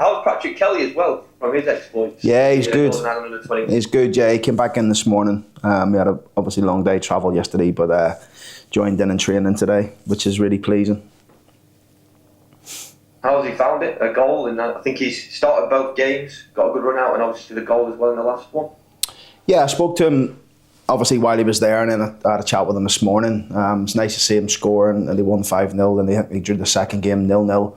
How's Patrick Kelly as well from his exploits? Yeah, he's good. Northern Ireland He's good, yeah. He came back in this morning. We had a obviously long day travel yesterday, but joined in training today, which is really pleasing. How has he found it? A goal, and I think he's started both games, got a good run out, and obviously the goal as well in the last one. Yeah, I spoke to him obviously while he was there, and then I had a chat with him this morning. It's nice to see him score, and they won 5-0, and he drew the second game 0-0.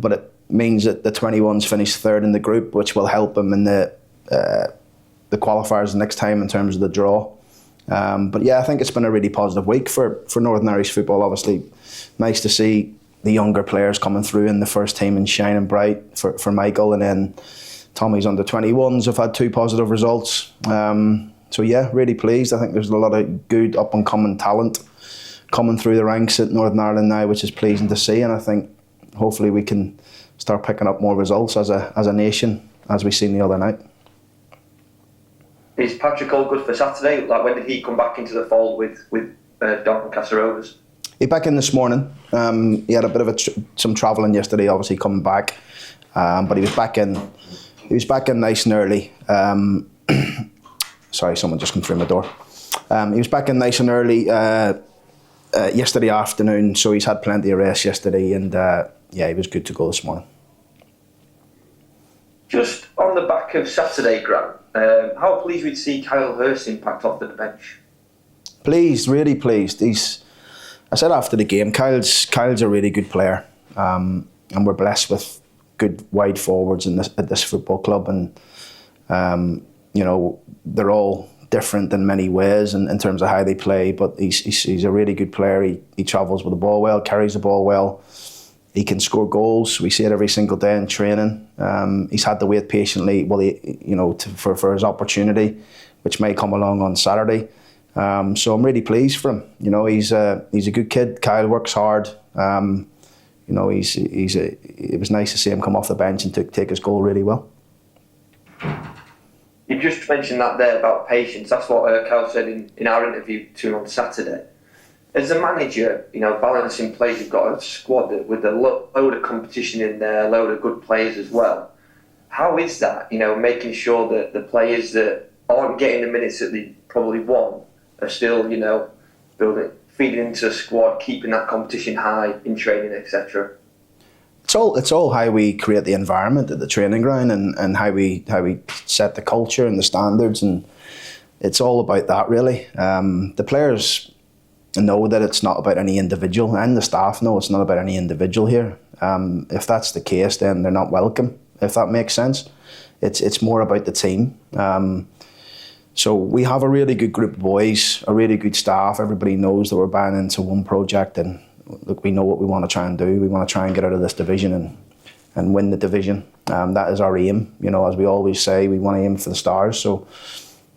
But it means that the 21s finished third in the group, which will help him in the qualifiers next time in terms of the draw. But yeah, I think it's been a really positive week for Northern Irish football. Obviously, nice to see the younger players coming through in the first team and shining bright for Michael, and then Tommy's under 21s have had 2 positive results. So yeah, really pleased. I think there's a lot of good up and coming talent coming through the ranks at Northern Ireland now, which is pleasing to see, and I think hopefully we can start picking up more results as a nation, as we seen the other night. Is Patrick all good for Saturday? Like, when did he come back into the fold with Doncaster Rovers? He's back in this morning. He had a bit of some travelling yesterday, obviously coming back, but he was back in. He was back in nice and early. Sorry, someone just came through my door. He was back in nice and early yesterday afternoon, so he's had plenty of rest yesterday, and yeah, he was good to go this morning. Just on the back of Saturday, Grant, how pleased we'd see Kyle Hurst's impact off the bench? Pleased, really pleased. I said after the game, Kyle's a really good player, and we're blessed with good wide forwards at this football club, and you know, they're all different in many ways in terms of how they play, but he's a really good player. He travels with the ball well, carries the ball well. He can score goals. We see it every single day in training. He's had to wait patiently, for his opportunity, which may come along on Saturday. So I'm really pleased for him. You know, he's a good kid. Kyle works hard. You know, it was nice to see him come off the bench and take his goal really well. You just mentioned that there about patience. That's what Kyle said in our interview to him on Saturday. As a manager, you know, balancing players, you've got a squad with a load of competition in there, a load of good players as well. How is that, you know, making sure that the players that aren't getting the minutes that they probably want are still, you know, feeding into the squad, keeping that competition high in training, etc.? It's all how we create the environment at the training ground, and how we set the culture and the standards, and it's all about that really. The players know that it's not about any individual, and the staff know it's not about any individual here. If that's the case, then they're not welcome, if that makes sense. It's more about the team. So we have a really good group of boys, a really good staff. Everybody knows that we're buying into one project, and look, we know what we want to try and do. We want to try and get out of this division and win the division. That is our aim. You know, as we always say, we want to aim for the stars. So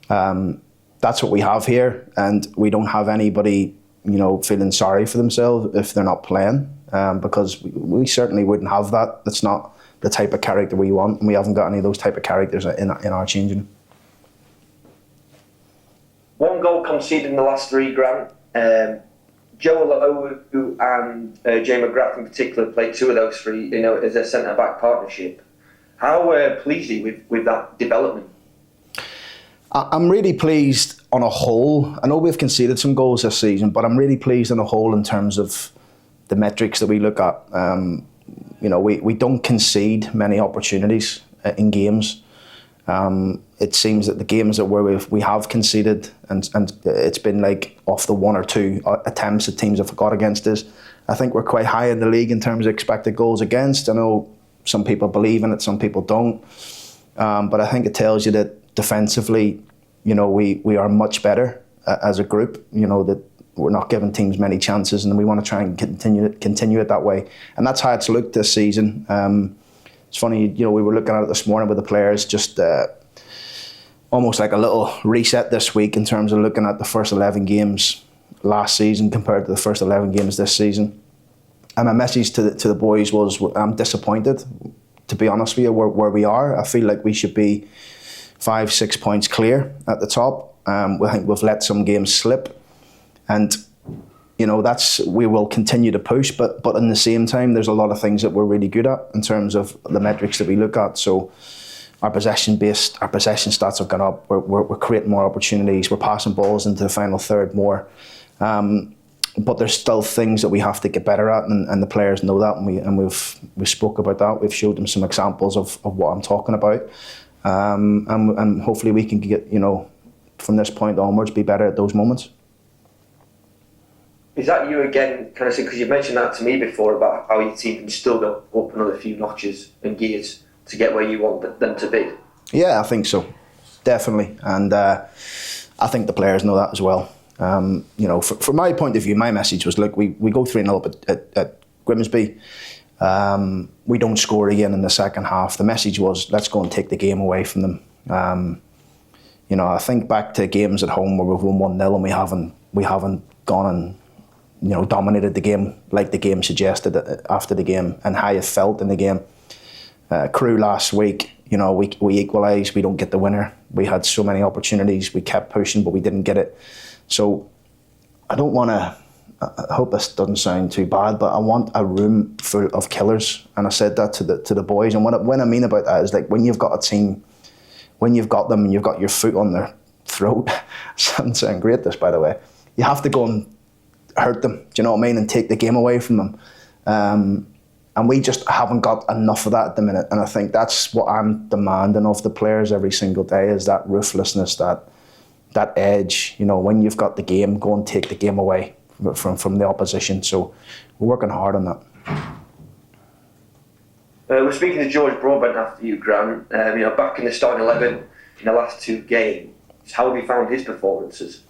that's what we have here, and we don't have anybody, you know, feeling sorry for themselves if they're not playing, because we certainly wouldn't have that. That's not the type of character we want, and we haven't got any of those type of characters in our changing. 1 goal conceded in the last 3, Grant. Joe Olaowu and Jay McGrath in particular played 2 of those 3, you know, as a centre-back partnership. How pleased are you with that development? I'm really pleased on a whole. I know we've conceded some goals this season, but I'm really pleased on a whole in terms of the metrics that we look at. You know, we don't concede many opportunities in games. It seems that the games that we have conceded, and it's been like off the 1 or 2 attempts that teams have got against us. I think we're quite high in the league in terms of expected goals against. I know some people believe in it, some people don't. But I think it tells you that defensively, you know, we are much better as a group. You know, that we're not giving teams many chances, and we want to try and continue it that way. And that's how it's looked this season. It's funny, you know, we were looking at it this morning with the players, just almost like a little reset this week in terms of looking at the first 11 games last season compared to the first 11 games this season. And my message to the boys was, I'm disappointed, to be honest with you, where we are. I feel like we should be 5-6 points clear at the top. I think we've let some games slip. And we will continue to push, but in the same time, there's a lot of things that we're really good at in terms of the metrics that we look at. So our possession stats have gone up. We're creating more opportunities. We're passing balls into the final third more. But there's still things that we have to get better at, and the players know that, and we've spoke about that. We've showed them some examples of what I'm talking about, and hopefully we can get, from this point onwards, be better at those moments. Is that you again, kind of saying, because you mentioned that to me before about how your team can still go up another few notches and gears to get where you want them to be? Yeah, I think so, definitely, and I think the players know that as well. From my point of view, my message was, look, we go 3-0 up at Grimsby. We don't score again in the second half. The message was, let's go and take the game away from them. I think back to games at home where we've won 1-0 and we haven't gone and dominated the game like the game suggested after the game, and how you felt in the game. Crew last week, we equalised, we don't get the winner. We had so many opportunities, we kept pushing, but we didn't get it. So I hope this doesn't sound too bad, but I want a room full of killers. And I said that to the boys. And what I mean about that is, like, when you've got a team, when you've got them and you've got your foot on their throat, sound great this, by the way, you have to go and hurt them, do you know what I mean, and take the game away from them. And we just haven't got enough of that at the minute. And I think that's what I'm demanding of the players every single day, is that ruthlessness, that edge. When you've got the game, go and take the game away from the opposition. So we're working hard on that. We're speaking to George Broadbent after you, Grant. Back in the starting 11 in the last 2 games, how have you found his performances?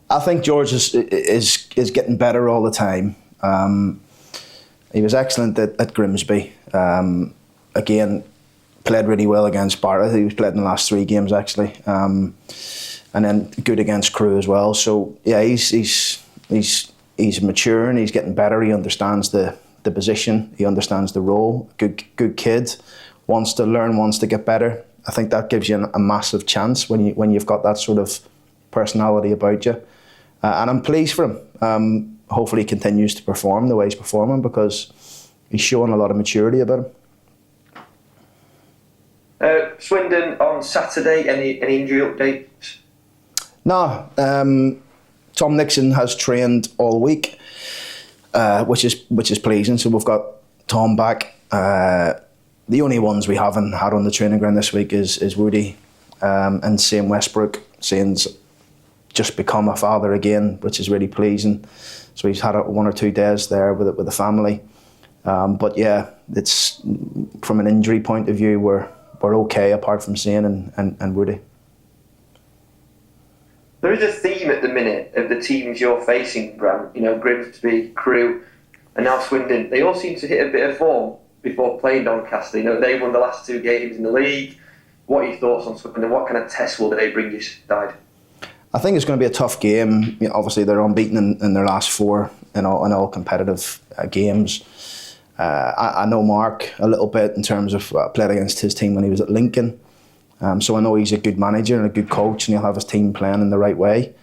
I think George is getting better all the time. He was excellent at Grimsby. Again, played really well against Barra. He was played in the last 3 games actually. And then good against Crewe as well. So yeah, he's mature and he's getting better. He understands the position. He understands the role. Good kid. Wants to learn. Wants to get better. I think that gives you a massive chance when you've got that sort of personality about you. And I'm pleased for him. Hopefully he continues to perform the way he's performing, because he's showing a lot of maturity about him. Swindon on Saturday. Any injury updates? No, Tom Nixon has trained all week, which is pleasing. So we've got Tom back. The only ones we haven't had on the training ground this week is Woody and Shane Westbrook. Shane's just become a father again, which is really pleasing. So he's had 1 or 2 days there with the family. But yeah, it's from an injury point of view, we're okay apart from Shane and Woody. There is a theme at the minute of the teams you're facing, Grant. Grimsby, Crewe, and now Swindon. They all seem to hit a bit of form before playing Doncaster. They won the last 2 games in the league. What are your thoughts on Swindon? What kind of test will they bring your side? I think it's going to be a tough game. Obviously, they're unbeaten in their last 4 in all competitive games. I know Mark a little bit in terms of played against his team when he was at Lincoln. So I know he's a good manager and a good coach, and he'll have his team playing in the right way.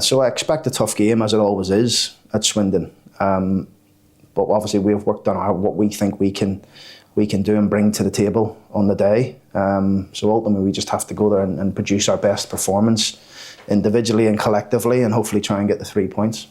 So I expect a tough game, as it always is at Swindon. But obviously we've worked on what we think we can do and bring to the table on the day. So ultimately we just have to go there and produce our best performance individually and collectively, and hopefully try and get the 3 points.